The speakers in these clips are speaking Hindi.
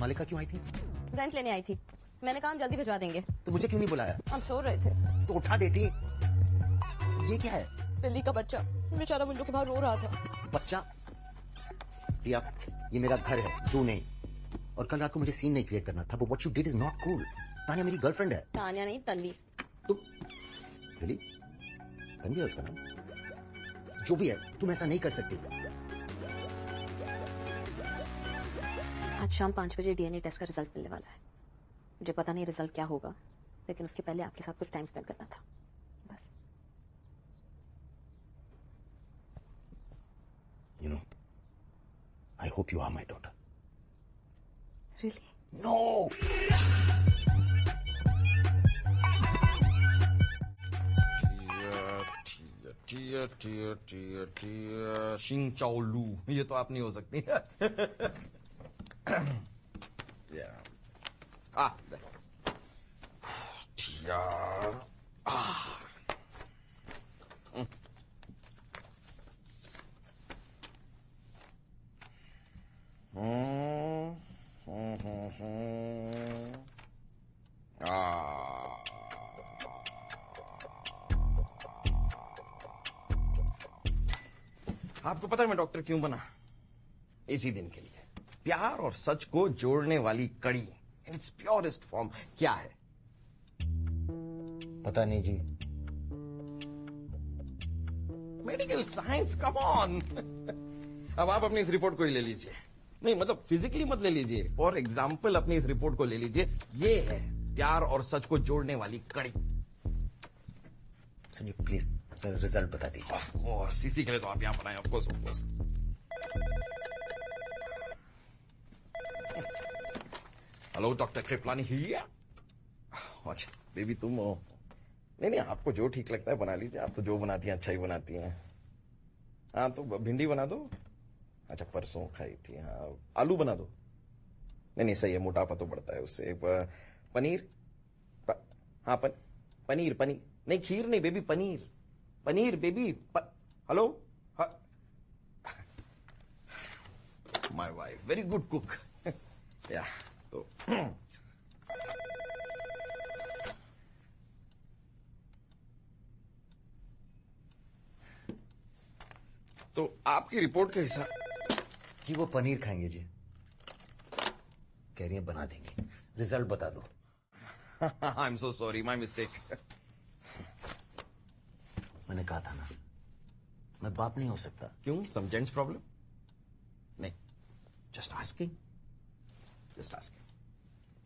मालिका क्यों आई थी? रेंट लेने आई थी। मैंने कहा हम जल्दी भिजवा देंगे। तो मुझे क्यों नहीं बुलाया? हम सो रहे थे। तो उठा देती। ये क्या है? बिल्ली का बच्चा बेचारा विंडो के बाहर रो रहा था। बच्चा? प्रिया, ये मेरा घर है, जू नहीं। और कल रात को मुझे सीन नहीं क्रिएट करना था। What you did is not cool. Tania मेरी गर्लफ्रेंड है। तानिया नहीं, तन्वी। तुम रियली? तन्वी है उसका नाम? जो भी है, तुम ऐसा नहीं कर सकती। आज शाम 5 बजे डीएनए टेस्ट का रिजल्ट मिलने वाला है। मुझे पता नहीं रिजल्ट क्या होगा, लेकिन उसके पहले आपके साथ कुछ टाइम स्पेंड करना था, बस। You know, I hope you are my daughter. Really? No! टिया शिंग चाओ लू, ये तो आप नहीं हो सकती। टिया आपको पता है मैं डॉक्टर क्यों बना? इसी दिन के लिए। प्यार और सच को जोड़ने वाली कड़ी इन इट्स प्योरेस्ट फॉर्म क्या है? पता नहीं जी। Medical science, come on. अब आप अपनी इस रिपोर्ट को ही ले लीजिए। नहीं मतलब फिजिकली मत ले लीजिए, फॉर एग्जाम्पल अपनी इस रिपोर्ट को ले लीजिए। ये है प्यार और सच को जोड़ने वाली कड़ी। सुनिए प्लीज सर, रिजल्ट बता दीजिए। ऑफ कोर्स, इसी के लिए तो आप यहां पर आए। Of course, of course. Hello doctor Kripalani here. अच्छा बेबी तुम हो? नहीं आपको जो ठीक लगता है बना लीजिए। आप तो जो बनाती हैं अच्छा ही बनाती हैं। हाँ तो भिंडी बना दो। अच्छा परसों खाई थी। हाँ आलू बना दो। नहीं सही है, मोटापा तो बढ़ता है उससे। पनीर हाँ पनीर नहीं, खीर नहीं baby, paneer baby. Hello, my wife very good cook. या तो आपकी रिपोर्ट के हिसाब जी वो पनीर खाएंगे जी। कह रही है बना देंगे। रिजल्ट बता दो। I am so sorry, my mistake. मैंने कहा था ना, मैं बाप नहीं हो सकता। क्यों? सम जेंट्स प्रॉब्लम? नहीं, जस्ट आस्किंग।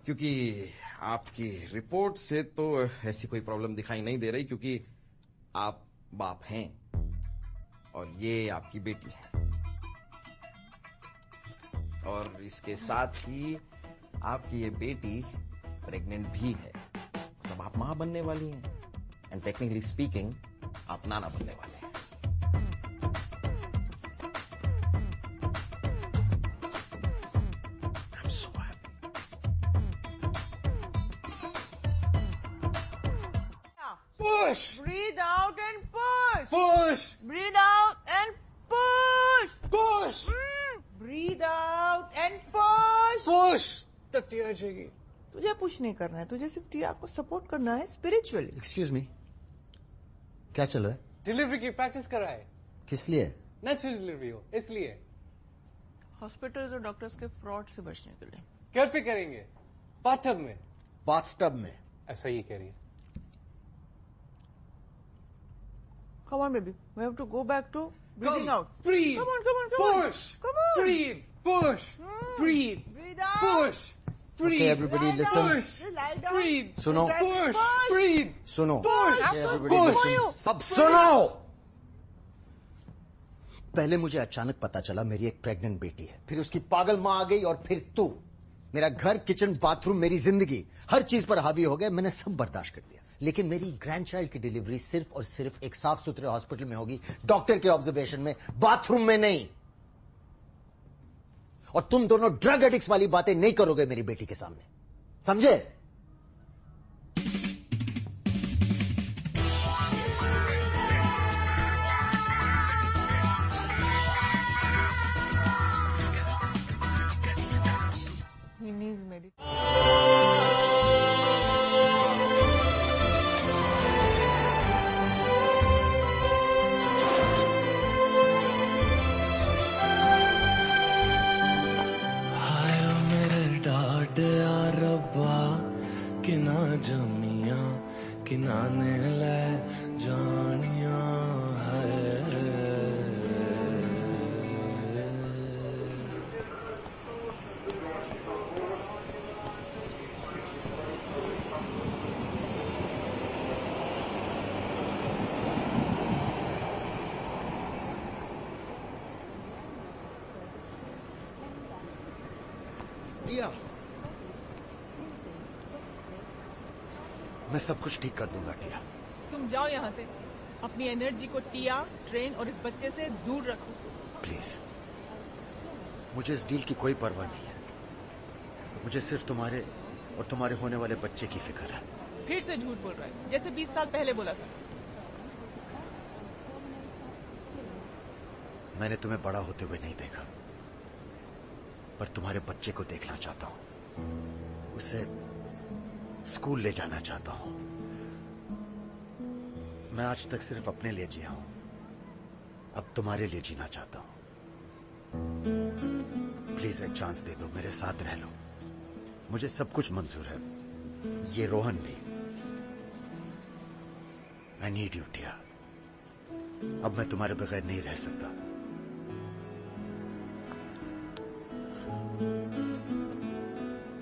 क्योंकि आपकी रिपोर्ट से तो ऐसी कोई प्रॉब्लम दिखाई नहीं दे रही, क्योंकि आप बाप हैं और ये आपकी बेटी है। और इसके साथ ही आपकी ये बेटी प्रेग्नेंट भी है। मतलब आप मां बनने वाली हैं। एंड टेक्निकली स्पीकिंग आप नाना बनने वाले हैं। I'm so happy. Push! Breathe out and push. Push! Breathe out and push. Push! Breathe out and push. Push! तो टिया जाएगी। तुझे पुश नहीं करना है, तुझे सिर्फ टिया को सपोर्ट करना है स्पिरिचुअली। एक्सक्यूज मी, क्या चल रहा है? डिलीवरी की प्रैक्टिस कर रहा है। किस लिए? नेचुरल डिलीवरी हो इसलिए। हॉस्पिटल और डॉक्टर्स के फ्रॉड से बचने के लिए। घर पे करेंगे, बाथटब में। बाथटब में? ऐसा ही कह रही है। Come on, baby. We have to go back to breathing out. Breathe. Come on. Push. Come on. Breathe. Push. Breathe. Breathe out. Push. Breathe. Okay, everybody listen. Push. Just lie down. Breathe. सुनो। Push. Breathe. सुनो। Push. Okay, everybody Push. listen. सब सुनो। पहले मुझे अचानक पता चला मेरी एक प्रेग्नेंट बेटी है, फिर उसकी पागल मां आ गई, और फिर तू। मेरा घर, किचन, बाथरूम, मेरी जिंदगी, हर चीज पर हावी हो गए। मैंने सब बर्दाश्त कर दिया, लेकिन मेरी ग्रैंडचाइल्ड की डिलीवरी सिर्फ और सिर्फ एक साफ सुथरे हॉस्पिटल में होगी, डॉक्टर के ऑब्जर्वेशन में, बाथरूम में नहीं। और तुम दोनों ड्रग एडिक्ट्स वाली बातें नहीं करोगे मेरी बेटी के सामने, समझे? He needs रब्बा किना जमिया किना ने ले जानिया है। टिया, मैं सब कुछ ठीक कर दूंगा टिया। तुम जाओ यहाँ से। अपनी एनर्जी को टिया, ट्रेन और इस बच्चे से दूर रखो। प्लीज, मुझे इस डील की कोई परवाह नहीं है। मुझे सिर्फ तुम्हारे और तुम्हारे होने वाले बच्चे की फिक्र है। फिर से झूठ बोल रहा है, जैसे 20 साल पहले बोला था। मैंने तुम्हें बड़ा होते हुए नहीं देखा, पर तुम्हारे बच्चे को देखना चाहता हूं। उसे स्कूल ले जाना चाहता हूं। मैं आज तक सिर्फ अपने लिए जिया हूं, अब तुम्हारे लिए जीना चाहता हूं। प्लीज एक चांस दे दो, मेरे साथ रह लो। मुझे सब कुछ मंजूर है, ये रोहन भी। I need you Tia. अब मैं तुम्हारे बगैर नहीं रह सकता।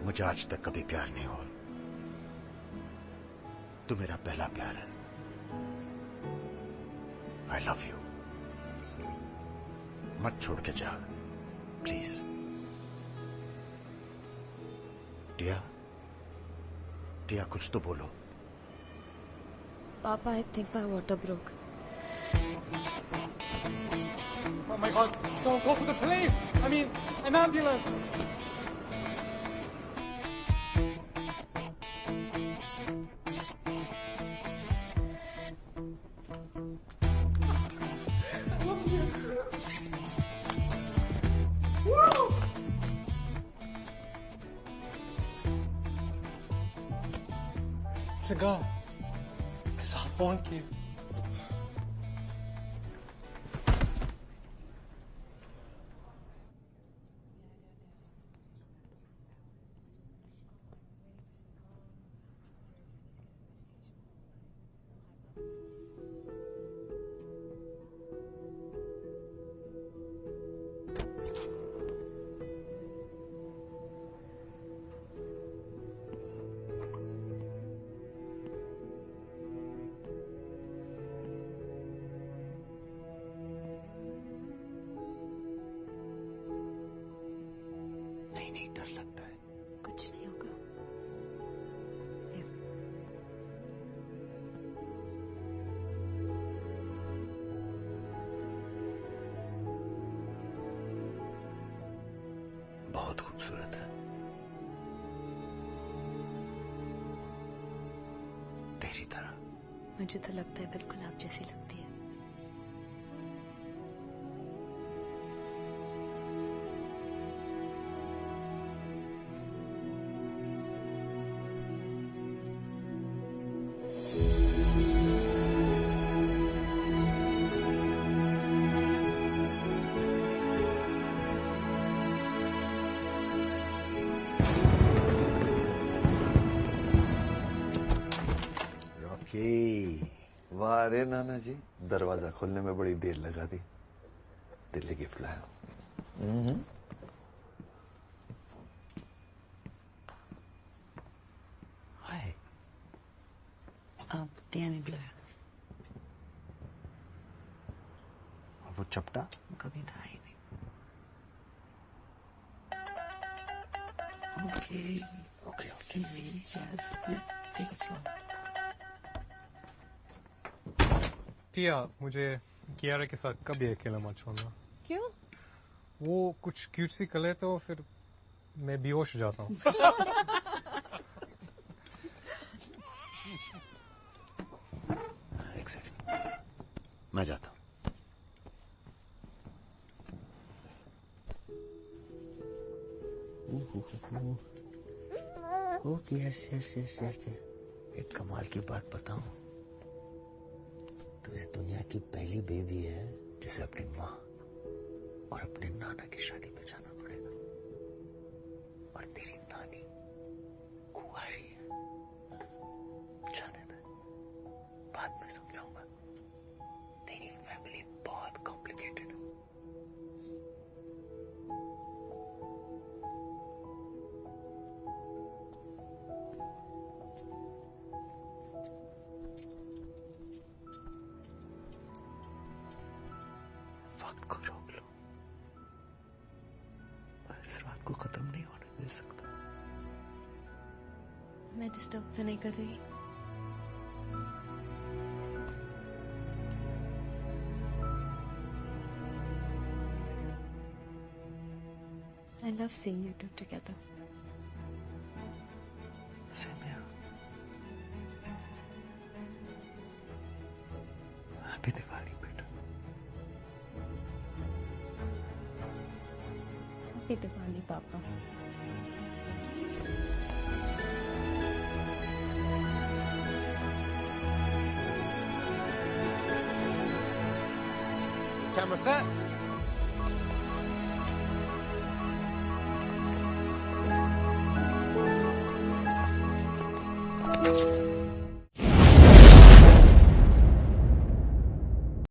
मुझे आज तक कभी प्यार नहीं हुआ। तू मेरा पहला प्यार है। I love you. मत छोड़ के जा प्लीज। टिया, टिया कुछ तो बोलो। Papa, I think my water broke. Oh my God! So go for the police. I mean, an ambulance. Cigar. Sapon ki. नहीं, डर लगता है। कुछ नहीं होगा। बहुत खूबसूरत है, तेरी तरह। मुझे तो लगता है बिल्कुल आप जैसी लगती है। वाह रे नाना जी, दरवाजा खोलने में बड़ी देर लगा दी। दिल्ली गिफ्ट लाया। हाय। अब डीएनए ब्लू है। और वो चपटा कभी था ही नहीं। Okay okay okay. Easy just take it slow. Tia, मुझे कियारा के साथ कभी अकेला मत छोड़ना। क्यों? वो कुछ क्यूट सी कले तो फिर मैं बेहोश हो जाता हूँ। एक सेकंड, मैं जाता हूँ। Okay, yes yes yes yes. एक कमाल की बात बताऊं, तो इस दुनिया की पहली बेबी है जिसे अपनी माँ और अपने नाना की शादी में जाना पड़ेगा। और तेरी नानी बाद में समझाऊंगा। तेरी फैमिली बहुत कॉम्प्लिकेटेड है। वक्त को रोक लो, मैं इस रात को खत्म नहीं होने दे सकता। मैं डिस्टर्ब तो नहीं कर रही? I love seeing you two together. Same here. Happy Diwali, बेटा। Happy Diwali, पापा। Camera set.